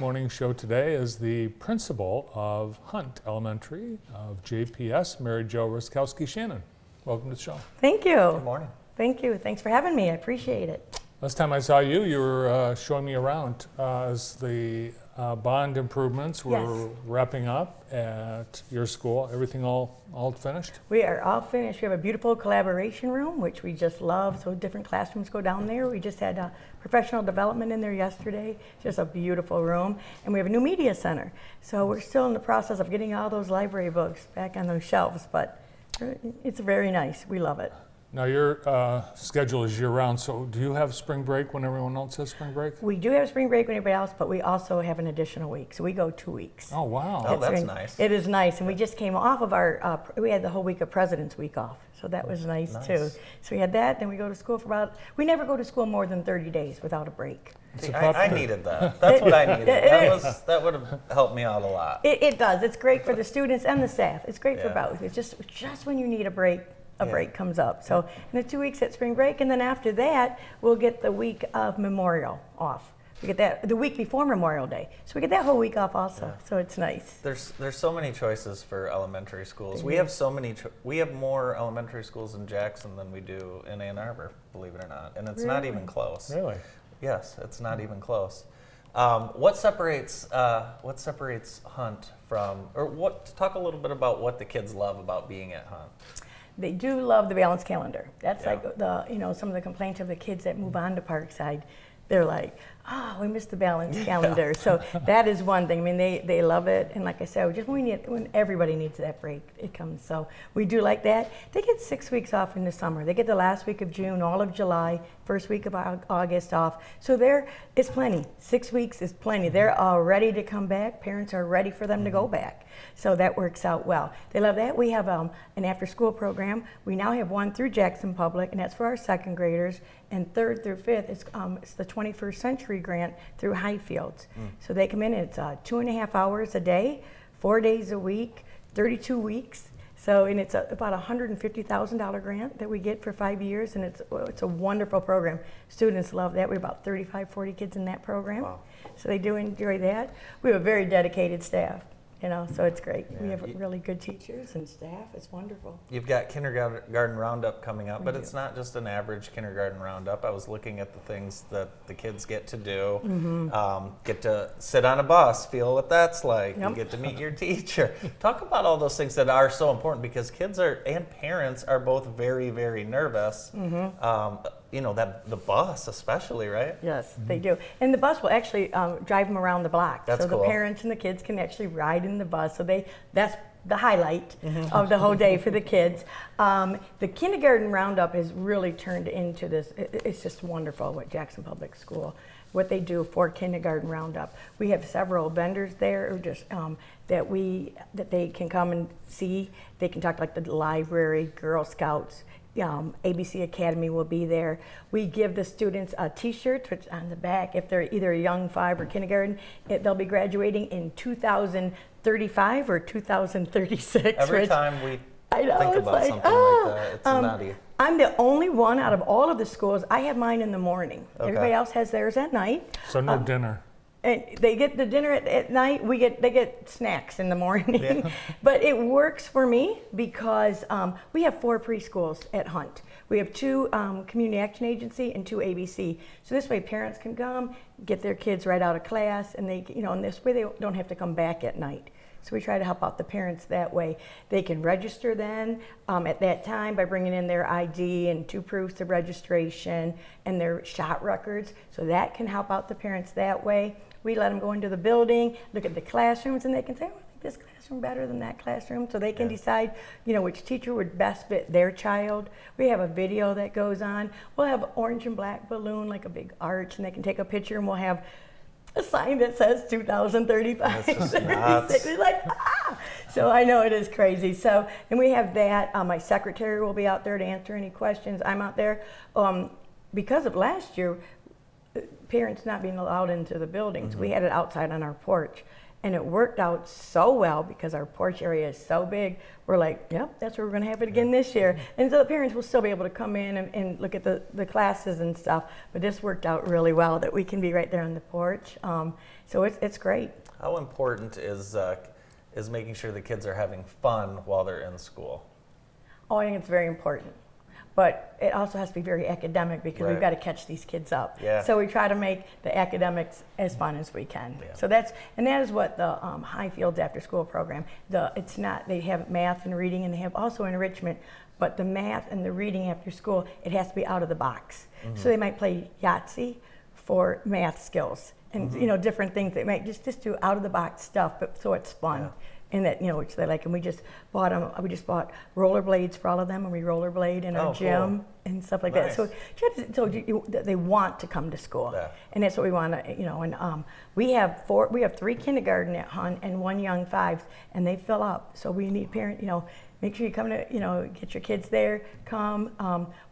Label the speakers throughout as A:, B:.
A: Morning show today is the principal of Hunt Elementary of JPS, Mary Jo Raczkowski-Shannon. Welcome to the show.
B: Thank you.
C: Good morning.
B: Thank you. Thanks for having me. I appreciate it.
A: Last time I saw you, you were showing me around as the bond improvements were
B: Yes.
A: wrapping up at your school. Everything all finished?
B: We are all finished. We have a beautiful collaboration room, which we just love. So different classrooms go down there. We just had professional development in there yesterday. Just a beautiful room. And we have a new media center. So we're still in the process of getting all those library books back on those shelves, but it's very nice. We love it.
A: Now your schedule is year-round, so do you have spring break when everyone else has spring break?
B: We do have spring break when everybody else, but we also have an additional week. So we go 2 weeks.
A: Oh, wow.
C: Oh, that's nice.
B: It is nice, and we just came off of our, we had the whole week of President's Week off, so that was nice too. So we had that, then we go to school for we never go to school more than 30 days without a break.
C: See, I needed that. That's what I needed. That would have helped me out a lot.
B: It does. It's great for the students and the staff. It's great for both. It's just when you need a break, break comes up. So in the 2 weeks at spring break, and then after that, we'll get the week of Memorial off. We get that the week before Memorial Day. So we get that whole week off also. Yeah. So it's nice.
C: There's so many choices for elementary schools. We have so many. We have more elementary schools in Jackson than we do in Ann Arbor, believe it or not. And it's not even close.
A: Really?
C: Yes, it's not even close. What separates Hunt from, talk a little bit about what the kids love about being at Hunt.
B: They do love the balanced calendar. That's like some of the complaints of the kids that move on to Parkside. They're like, we missed the balanced calendar. So that is one thing. I mean, they love it. And like I said, just when everybody needs that break, it comes. So we do like that. They get 6 weeks off in the summer. They get the last week of June, all of July, first week of August off. So it's plenty. 6 weeks is plenty. They're all ready to come back. Parents are ready for them to go back. So that works out well. They love that. We have an after-school program. We now have one through Jackson Public, and that's for our second graders. And third through fifth, it's the 21st Century Grant through Highfields. So they come in, and it's 2.5 hours a day, 4 days a week, 32 weeks. So, and it's about a $150,000 grant that we get for 5 years, and it's a wonderful program. Students love that. We have about 35, 40 kids in that program. Wow. So they do enjoy that. We have a very dedicated staff. So it's great. Yeah, we have really good teachers and staff. It's wonderful.
C: You've got kindergarten Roundup coming up, but it's not just an average kindergarten Roundup. I was looking at the things that the kids get to do. Get to sit on a bus, feel what that's like. You get to meet your teacher. Talk about all those things that are so important, because kids and parents are both very, very nervous. That the bus especially, right?
B: Yes, they do. And the bus will actually drive them around the block.
C: That's
B: so
C: cool.
B: The parents and the kids can actually ride in the bus. So that's the highlight of the whole day for the kids. The kindergarten Roundup has really turned into this. It's just wonderful what Jackson Public School, what they do for kindergarten Roundup. We have several vendors there just that they can come and see. They can talk like the library, Girl Scouts. ABC Academy will be there. We give the students T-shirts, which on the back, if they're either a young 5 or kindergarten, they'll be graduating in 2035 or 2036.
C: Every time we think about something like that, it's nutty.
B: I'm the only one out of all of the schools. I have mine in the morning. Okay. Everybody else has theirs at night.
A: So no dinner.
B: And they get the dinner at night. They get snacks in the morning. Yeah. But it works for me because we have 4 preschools at Hunt. We have 2 Community Action Agency and 2 ABC. So this way parents can come, get their kids right out of class, and and this way they don't have to come back at night. So we try to help out the parents that way. They can register then at that time by bringing in their ID and 2 proofs of registration and their shot records. So that can help out the parents that way. We let them go into the building, look at the classrooms, and they can say, I like this classroom better than that classroom. So they can decide, which teacher would best fit their child. We have a video that goes on. We'll have orange and black balloon, like a big arch, and they can take a picture, and we'll have a sign that says 2035.
C: That's just nuts.
B: They're like, So I know it is crazy. So, and we have that. My secretary will be out there to answer any questions. I'm out there. Because of last year, parents not being allowed into the buildings, we had it outside on our porch. And it worked out so well because our porch area is so big. We're like, yep, that's where we're going to have it again this year. And so the parents will still be able to come in and look at the classes and stuff. But this worked out really well that we can be right there on the porch. So it's great.
C: How important is making sure the kids are having fun while they're in school?
B: Oh, I think it's very important. But it also has to be very academic because we've got to catch these kids up.
C: Yeah.
B: So we try to make the academics as fun as we can.
C: Yeah.
B: So that is what the Highfields after school program. It's not, they have math and reading and they have also enrichment, but the math and the reading after school, it has to be out of the box. So they might play Yahtzee for math skills and different things. They might just do out of the box stuff, but so it's fun.
C: Yeah.
B: And that, which they like, and we just bought rollerblades for all of them, and we rollerblade in our gym
C: cool.
B: and stuff like
C: Nice.
B: that. So they want to come to school,
C: Yeah.
B: and that's what we want to, And we have 3 kindergarten at Hunt and 1 young 5, and they fill up. So we need parent, make sure you come to, get your kids there. Come.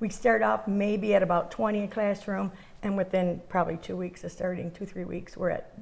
B: We start off maybe at about 20 a classroom, and within probably 2 weeks of starting, 2-3 weeks, we're at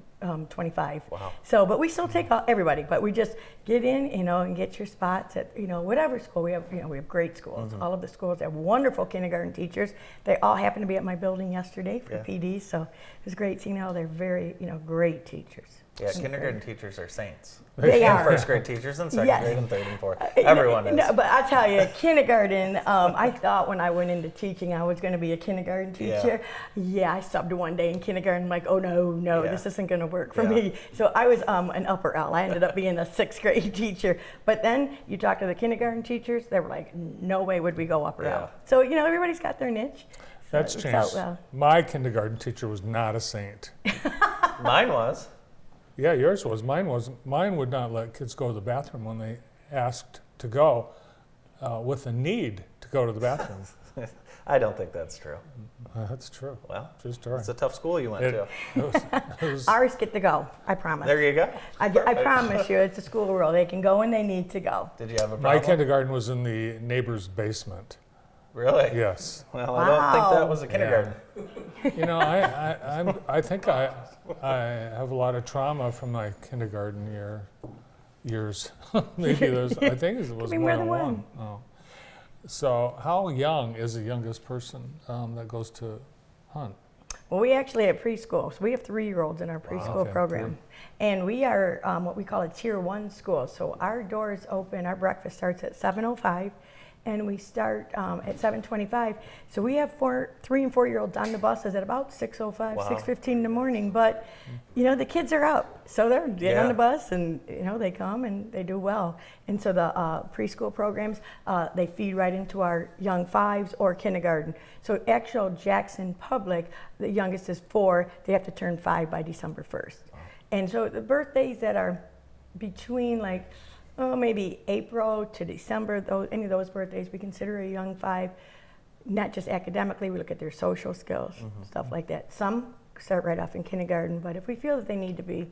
B: 25.
C: Wow.
B: So, but we still take everybody, but we just get in, and get your spots at, whatever school. We have great schools. All of the schools have wonderful kindergarten teachers. They all happened to be at my building yesterday for PD, so it was great seeing how they're very, great teachers.
C: Yeah, kindergarten teachers are saints.
B: They
C: and
B: are.
C: First grade teachers and second
B: Yes.
C: grade and third and fourth. Everyone is.
B: No, but I tell you, kindergarten, I thought when I went into teaching I was going to be a kindergarten teacher. Yeah, I stopped one day in kindergarten like, oh no,
C: Yeah.
B: this isn't going to work for me. So I was an upper L. I ended up being a 6th grade teacher. But then you talk to the kindergarten teachers, they were like, no way would we go upper L. So, everybody's got their niche. So
A: That's
B: it
A: changed.
B: felt well.
A: My kindergarten teacher was not a saint.
C: Mine was.
A: Yeah, yours was. Mine wasn't. Mine would not let kids go to the bathroom when they asked to go with a need to go to the bathroom.
C: I don't think that's true.
A: That's true.
C: Well,
A: True story.
C: it's a tough school you went to.
A: It was,
B: Ours get to go, I promise.
C: There you go.
B: I promise you, it's a school rule. They can go when they need to go.
C: Did you have a
A: my
C: problem?
A: kindergarten was in the neighbor's basement.
C: Really?
A: Yes.
C: Well, I don't think that was a kindergarten.
A: I think I have a lot of trauma from my kindergarten years. Maybe I think it was
B: be
A: more
B: more
A: than
B: than
A: one.
B: one.
A: Oh. So how young is the youngest person that goes to Hunt?
B: Well, we actually have preschool. So we have 3-year-olds in our preschool
A: Okay,
B: program.
A: good.
B: And we are what we call a Tier 1 school. So our doors open, our breakfast starts at 7:05. And we start at 7:25. So we have 3 and 4-year-olds on the buses at about 6:05,
C: Wow.
B: 6:15 in the morning. But, the kids are up. So they're getting on the bus and, they come and they do well. And so the preschool programs, they feed right into our young 5s or kindergarten. So actual Jackson Public, the youngest is 4. They have to turn 5 by December 1st. Wow. And so the birthdays that are between maybe April to December, any of those birthdays, we consider a young 5, not just academically, we look at their social skills, stuff like that. Some start right off in kindergarten, but if we feel that they need to be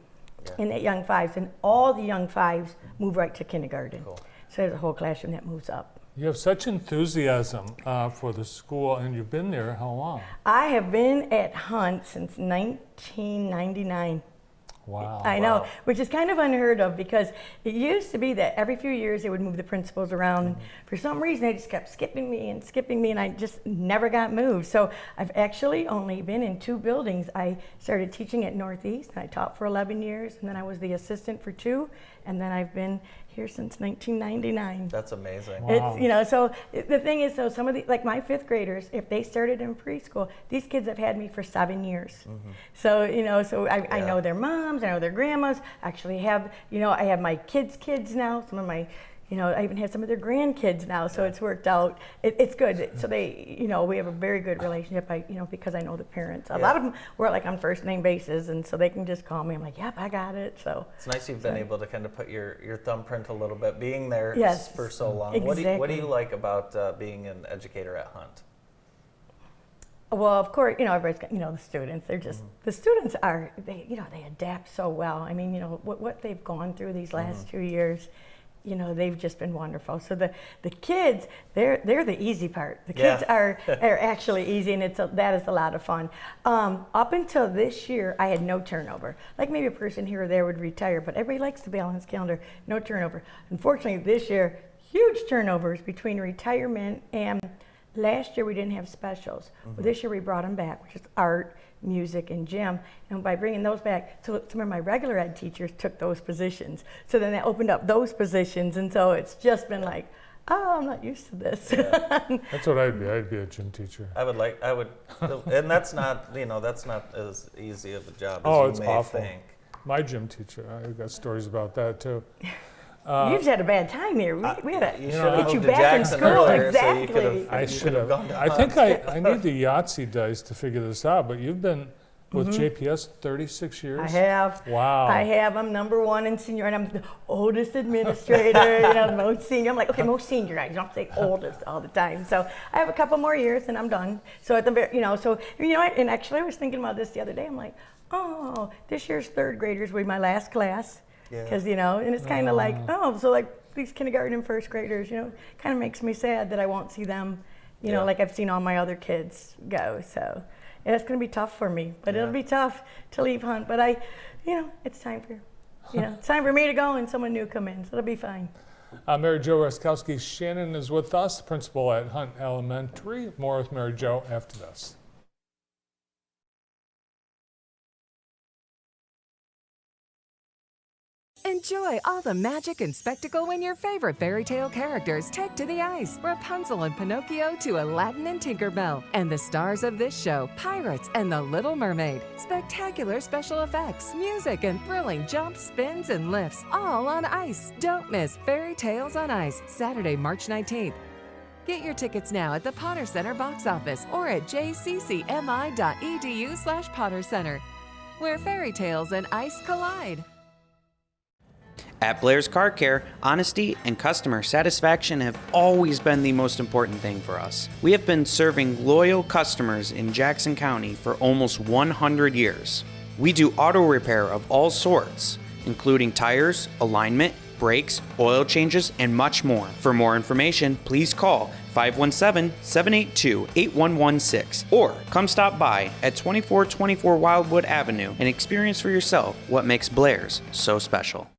B: in that young 5s, then all the young 5s move right to kindergarten.
C: Cool.
B: So there's a whole classroom that moves up.
A: You have such enthusiasm for the school, and you've been there how long?
B: I have been at Hunt since 1999.
A: Wow.
B: I know,
C: Wow.
B: which is kind of unheard of because it used to be that every few years they would move the principals around. And for some reason, they just kept skipping me, and I just never got moved. So I've actually only been in 2 buildings. I started teaching at Northeast, and I taught for 11 years, and then I was the assistant for 2, and then I've been here since 1999.
C: That's amazing.
A: Wow.
B: It's, so the thing is, though, some of the, like my 5th graders, if they started in preschool, these kids have had me for 7 years. So, I know their moms, I know their grandmas, actually have, I have my kids now, some of my, I even have some of their grandkids now, so it's worked out. It's good. So they, we have a very good relationship, because I know the parents. A lot of them were like on first name basis, and so they can just call me. I'm like, yep, I got it. So
C: It's nice you've been able to kind of put your thumbprint a little bit, being there
B: Yes,
C: for so long.
B: exactly.
C: What do you like about being an educator at Hunt?
B: Well, of course, everybody's got, the students. They're just, the students they adapt so well. I mean, what they've gone through these last 2 years, you know, they've just been wonderful. So the kids, they're the easy part. The kids are actually easy, and that is a lot of fun. Up until this year, I had no turnover. Like maybe a person here or there would retire, but everybody likes the balance calendar, no turnover. Unfortunately, this year, huge turnovers between retirement and last year we didn't have specials. Well, this year we brought them back, which is art, music, and gym. And by bringing those back, so some of my regular ed teachers took those positions. So then that opened up those positions, and so it's just been like, oh, I'm not used to this.
A: That's what I'd be. I'd be a gym teacher.
C: I would, and that's not, that's not as easy of a job as
A: Oh,
C: you
A: it's
C: may
A: awful.
C: think.
A: My gym teacher, I've got stories about that too.
B: You just had a bad time here. We had
C: You
B: to
C: should have
B: get you
C: moved to
B: back in
C: Jackson
B: school.
C: earlier,
B: Exactly.
C: so you
A: I
C: could
A: should have.
C: gone to
A: I think I need the Yahtzee dice to figure this out, but you've been with JPS 36 years?
B: I have.
A: Wow.
B: I have. I'm number one in senior, and I'm the oldest administrator, the most senior. I'm like, okay, most senior guys. You don't have to say oldest all the time. So I have a couple more years, and I'm done. So at the very, and actually I was thinking about this the other day. I'm like, oh, this year's third graders will be my last class. Because, and it's kind of like, so like these kindergarten and first graders, kind of makes me sad that I won't see them, like I've seen all my other kids go. So it's going to be tough for me, but it'll be tough to leave Hunt. But it's time it's time for me to go and someone new come in, so it'll be fine.
A: Mary Jo Raczkowski-Shannon is with us, principal at Hunt Elementary. More with Mary Jo after this.
D: Enjoy all the magic and spectacle when your favorite fairy tale characters take to the ice. Rapunzel and Pinocchio to Aladdin and Tinkerbell. And the stars of this show, Pirates and the Little Mermaid. Spectacular special effects, music, and thrilling jumps, spins, and lifts, all on ice. Don't miss Fairy Tales on Ice, Saturday, March 19th. Get your tickets now at the Potter Center box office or at jccmi.edu/Potter Center, where fairy tales and ice collide.
E: At Blair's Car Care, honesty and customer satisfaction have always been the most important thing for us. We have been serving loyal customers in Jackson County for almost 100 years. We do auto repair of all sorts, including tires, alignment, brakes, oil changes, and much more. For more information, please call 517-782-8116 or come stop by at 2424 Wildwood Avenue and experience for yourself what makes Blair's so special.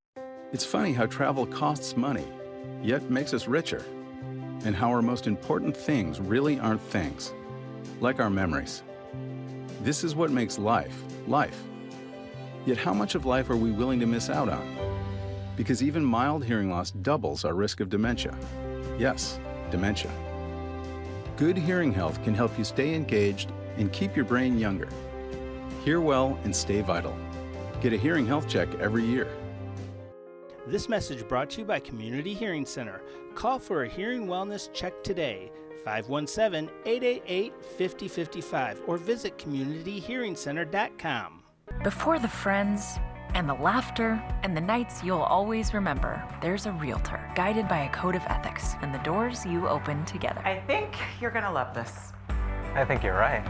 F: It's funny how travel costs money, yet makes us richer, and how our most important things really aren't things, like our memories. This is what makes life, life. Yet how much of life are we willing to miss out on? Because even mild hearing loss doubles our risk of dementia. Yes, dementia. Good hearing health can help you stay engaged and keep your brain younger. Hear well and stay vital. Get a hearing health check every year.
G: This message brought to you by Community Hearing Center. Call for a hearing wellness check today, 517-888-5055, or visit communityhearingcenter.com.
H: Before the friends and the laughter and the nights you'll always remember, there's a realtor guided by a code of ethics and the doors you open together.
I: I think you're gonna love this.
J: I think you're right.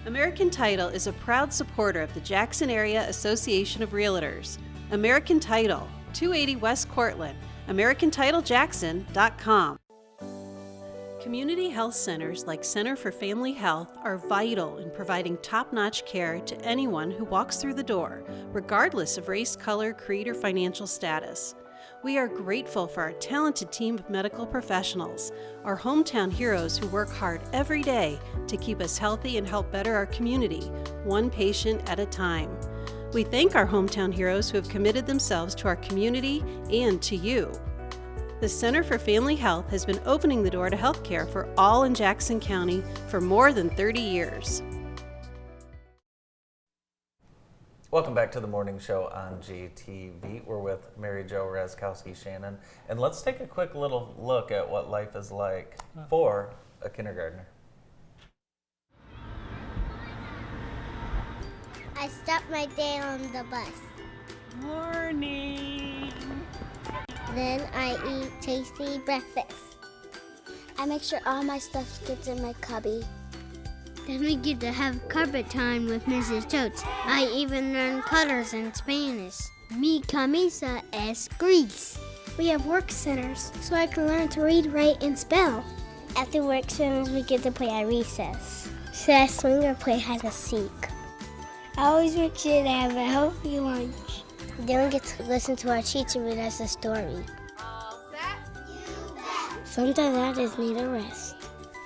K: American Title is a proud supporter of the Jackson Area Association of Realtors. American Title, 280 West Cortland, AmericanTitleJackson.com. Community health centers like Center for Family Health are vital in providing top-notch care to anyone who walks through the door, regardless of race, color, creed, or financial status. We are grateful for our talented team of medical professionals, our hometown heroes who work hard every day to keep us healthy and help better our community, one patient at a time. We thank our hometown heroes who have committed themselves to our community and to you. The Center for Family Health has been opening the door to healthcare for all in Jackson County for more than 30 years.
C: Welcome back to the morning show on GTV. We're with Mary Jo Raczkowski-Shannon, and let's take a quick little look at what life is like for a kindergartner.
L: I stopped my day on the bus.
K: Morning!
L: Then I eat tasty breakfast. I make sure all my stuff gets in my cubby. Then we get to have carpet time with Mrs. Totes. I even learn colors in Spanish. Mi camisa es gris. We have work centers, so I can learn to read, write, and spell. After work centers, we get to play at recess. Should I swing or play hide and seek? I always make sure to have a healthy lunch. Then we get to listen to our teacher read us a story. Sometimes I just need a rest,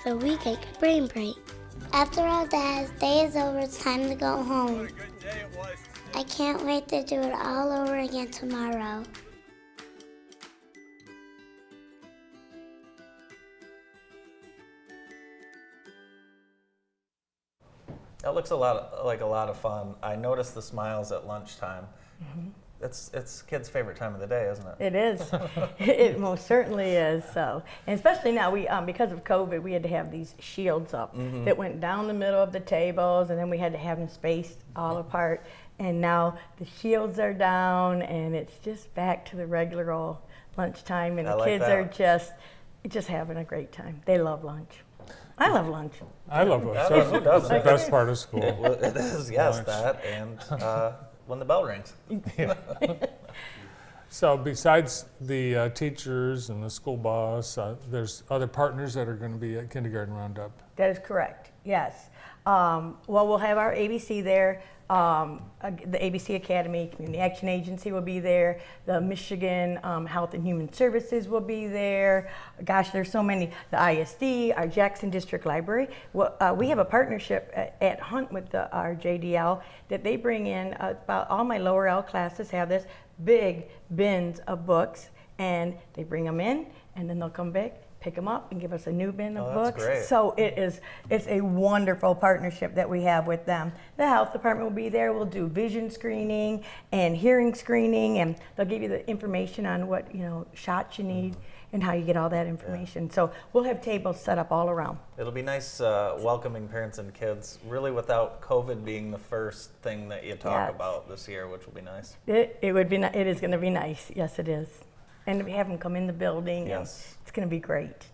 L: so we take a brain break. After all Dad's day is over, it's time to go home. I can't wait to do it all over again tomorrow.
C: That looks like a lot of fun. I noticed the smiles at lunchtime. Mm-hmm. It's kids' favorite time of the day, isn't it?
B: It is. It most certainly is. So, and especially now, we because of COVID, we had to have these shields up that went down the middle of the tables, and then we had to have them spaced all apart. And now the shields are down, and it's just back to the regular old lunchtime, and the kids are just having a great time. They love lunch. I love lunch.
A: I love lunch.
C: Who doesn't?
A: It's the best part of school.
C: It is, yes,
A: Lunch.
C: that, and when the bell rings.
A: So besides the teachers and the school bus, there's other partners that are going to be at Kindergarten Roundup.
B: That is correct, yes. Well, we'll have our ABC there. The ABC Academy, Community Action Agency will be there. The Michigan Health and Human Services will be there. Gosh, there's so many. The ISD, our Jackson District Library. Well, we have a partnership at Hunt with our JDL that they bring in about all my lower L classes have this big bins of books, and they bring them in, and then they'll come back, pick them up, and give us a new bin of books.
C: Great.
B: So it's a wonderful partnership that we have with them. The health department will be there. We'll do vision screening and hearing screening, and they'll give you the information on what shots you need and how you get all that information. So we'll have tables set up all around.
C: It'll be nice welcoming parents and kids, really without COVID being the first thing that you talk about this year, which will be nice.
B: It is going to be nice. Yes, it is. And we have them come in the building.
C: Yes.
B: It's going to be great.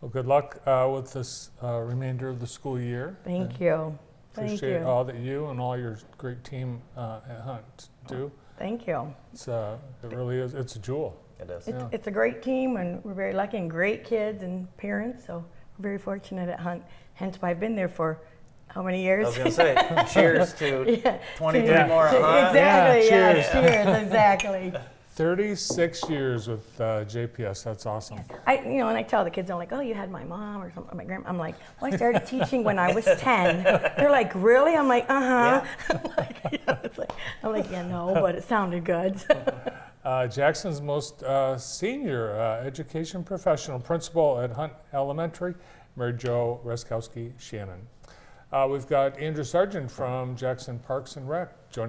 A: Well, good luck with this remainder of the school year.
B: Thank you.
A: Appreciate all that you and all your great team at Hunt do.
B: Thank you.
A: It really is. It's a jewel.
C: It is.
B: It's a great team, and we're very lucky, and great kids and parents. So we're very fortunate at Hunt. Hence why I've been there for how many years?
C: I was going to say, cheers to 23 more at Hunt.
B: Exactly.
A: Cheers.
B: Cheers. Exactly.
A: 36 years with JPS. That's awesome.
B: And I tell the kids, I'm like, oh, you had my mom or something, my grandma. I'm like, well, I started teaching when I was 10. They're like, really? I'm like, uh-huh. Yeah. I'm like, yeah, no, but it sounded good.
A: Jackson's most senior education professional, principal at Hunt Elementary, Mary Jo Raczkowski-Shannon. We've got Andrew Sargent from Jackson Parks and Rec joining